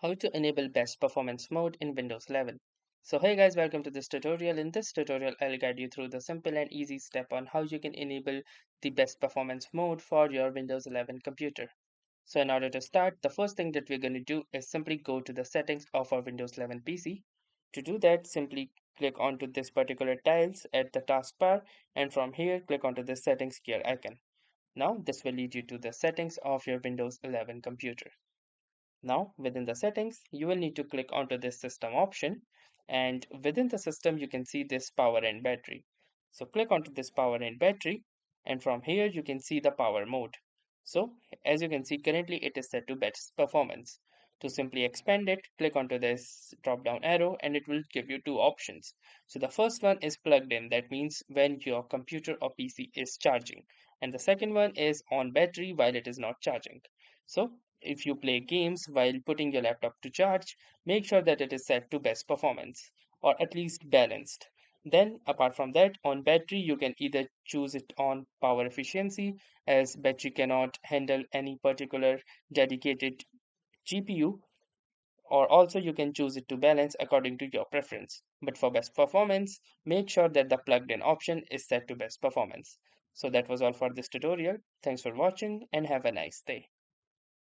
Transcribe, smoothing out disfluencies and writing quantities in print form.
How to enable best performance mode in Windows 11. So hey guys, welcome to this tutorial. In this tutorial, I'll guide you through the simple and easy step on how you can enable the best performance mode for your Windows 11 computer. So in order to start, the first thing that we're going to do is simply go to the settings of our Windows 11 PC. To do that, simply click onto this particular tiles at the taskbar, and from here click onto the settings gear icon. Now this will lead you to the settings of your Windows 11 computer. Now, within the settings, you will need to click onto this system option, and within the system, you can see this power and battery. So click onto this power and battery, and from here, you can see the power mode. So as you can see, currently it is set to best performance. To simply expand it, click onto this drop down arrow and it will give you two options. So the first one is plugged in, that means when your computer or PC is charging. And the second one is on battery while it is not charging. So if you play games while putting your laptop to charge, make sure that it is set to best performance or at least balanced. Then, apart from that, on battery, you can either choose it on power efficiency, as battery cannot handle any particular dedicated GPU, or also you can choose it to balance according to your preference. But for best performance, make sure that the plugged in option is set to best performance. So that was all for this tutorial. Thanks for watching and have a nice day.